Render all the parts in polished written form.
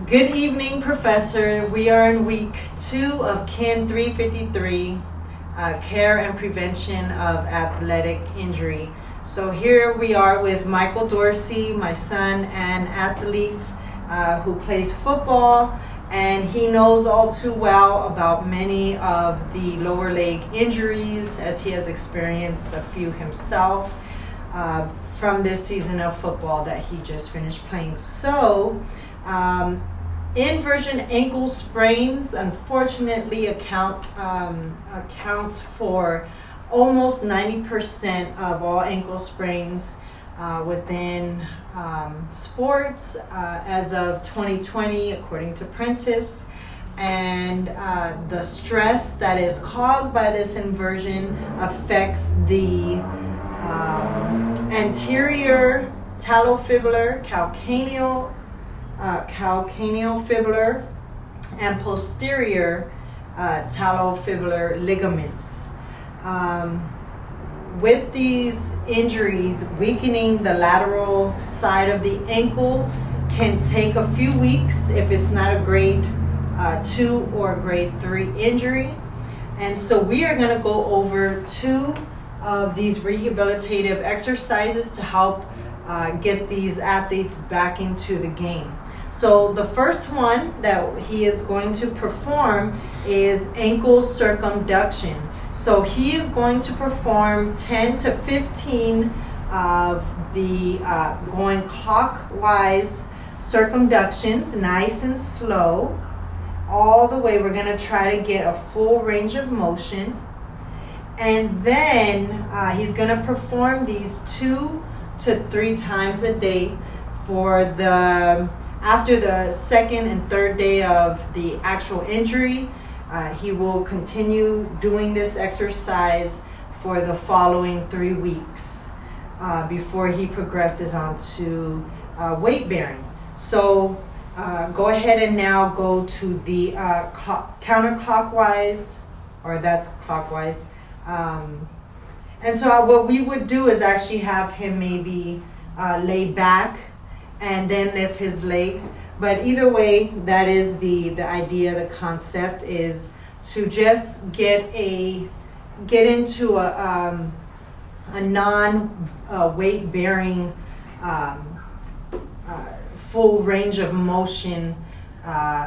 Good evening, Professor. We are in week 2 of KIN 353, Care and Prevention of Athletic Injury. So here we are with Michael Dorsey, my son, an athlete who plays football, and he knows all too well about many of the lower leg injuries as he has experienced a few himself from this season of football that he just finished playing. So, inversion ankle sprains unfortunately account for almost 90% of all ankle sprains within sports as of 2020, according to Prentice. And the stress that is caused by this inversion affects the anterior talofibular, calcaneofibular, and posterior talofibular ligaments. With these injuries, weakening the lateral side of the ankle can take a few weeks if it's not a grade 2 or grade 3 injury. And so we are going to go over 2 of these rehabilitative exercises to help get these athletes back into the game. So the first one that he is going to perform is ankle circumduction. So he is going to perform 10 to 15 of the going clockwise circumductions, nice and slow, all the way. We're going to try to get a full range of motion. And then he's going to perform these 2 to 3 times a day for after the second and third day of the actual injury. He will continue doing this exercise for the following 3 weeks before he progresses on to weight bearing. So go ahead and now go to the counterclockwise, or that's clockwise. And so what we would do is actually have him maybe lay back and then lift his leg. But either way, that is the idea, the concept is to just get into a non-weight bearing full range of motion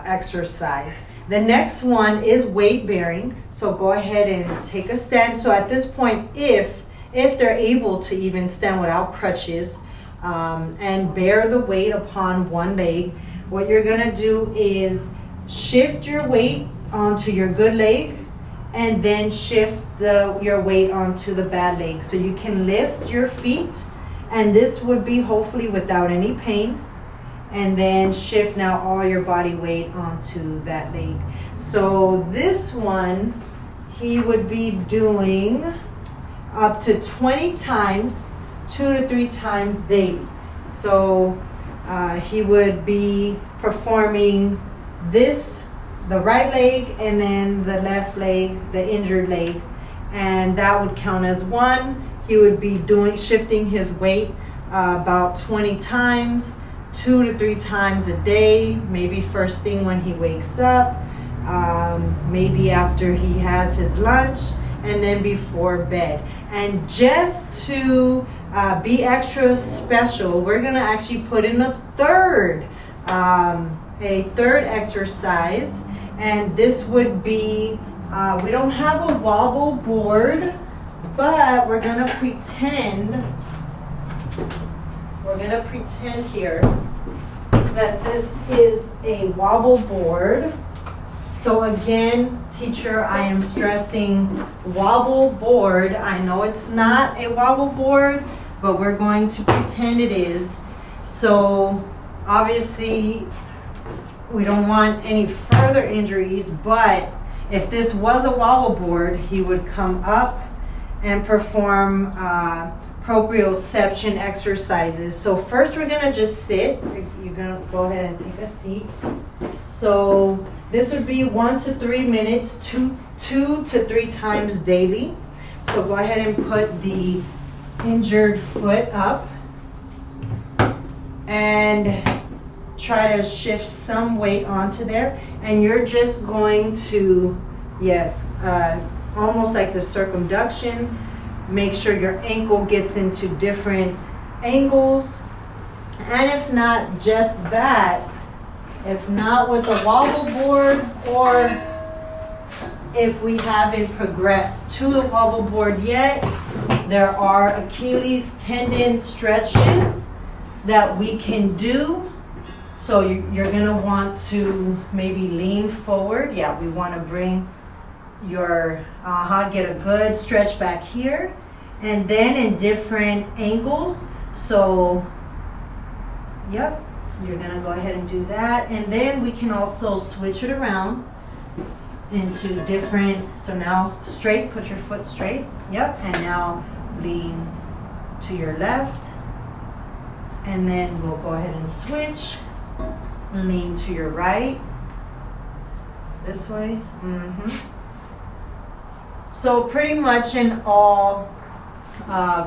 exercise. The next one is weight bearing. So go ahead and take a stand. So at this point, if they're able to even stand without crutches and bear the weight upon one leg, what you're gonna do is shift your weight onto your good leg and then shift your weight onto the bad leg. So you can lift your feet, and this would be hopefully without any pain, and then shift now all your body weight onto that leg. So this one, he would be doing up to 20 times, 2 to 3 times daily. So he would be performing this, the right leg, and then the left leg, the injured leg, and that would count as 1. He would be shifting his weight about 20 times, 2 to 3 times a day, maybe first thing when he wakes up, maybe after he has his lunch, and then before bed. And just to be extra special, we're gonna actually put in a third exercise, and this would be, we don't have a wobble board, but we're gonna pretend here that this is a wobble board. So again, teacher, I am stressing wobble board. I know it's not a wobble board, but we're going to pretend it is. So obviously we don't want any further injuries, but if this was a wobble board, he would come up and perform proprioception exercises. So first we're gonna just sit. You're gonna go ahead and take a seat. So this would be 1 to 3 minutes, 2 to 3 times daily. So go ahead and put the injured foot up and try to shift some weight onto there, and you're just going to, yes, almost like the circumduction. Make sure your ankle gets into different angles. And if not just that, if not with a wobble board, or if we haven't progressed to the wobble board yet, there are Achilles tendon stretches that we can do. So you're gonna want to maybe lean forward. Yeah, we wanna bring your, get a good stretch back here. And then in different angles. So, yep, you're gonna go ahead and do that. And then we can also switch it around into different, so now straight, put your foot straight. Yep, and now lean to your left. And then we'll go ahead and switch. Lean to your right. This way. So pretty much in all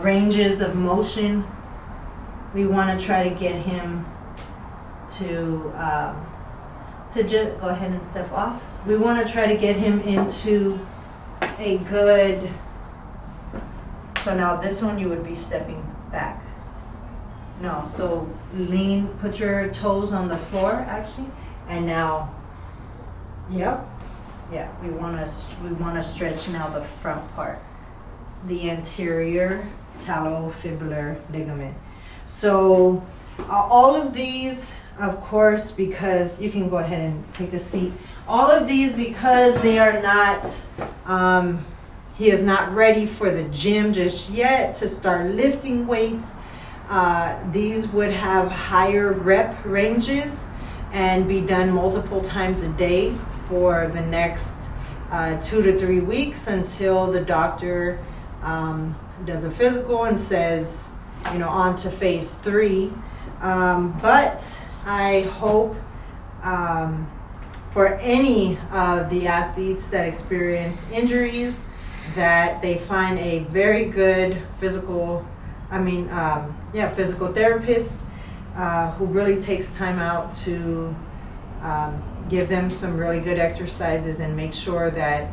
ranges of motion, we want to try to get him to just go ahead and step off. We want to try to get him into a good, so now this one you would be stepping back. No, so lean, put your toes on the floor actually, and now, yep, yeah, we want to stretch now the front part, the anterior talofibular ligament. So all of these, of course, because you can go ahead and take a seat. All of these, because they are not, he is not ready for the gym just yet to start lifting weights. These would have higher rep ranges and be done multiple times a day for the next 2 to 3 weeks until the doctor does a physical and says, you know, on to phase 3. But I hope for any of the athletes that experience injuries that they find a very good physical therapist who really takes time out to give them some really good exercises and make sure that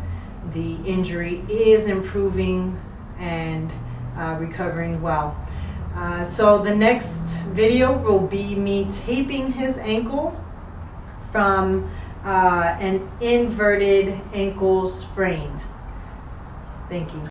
the injury is improving and recovering well. So the next video will be me taping his ankle from an inverted ankle sprain. Thank you.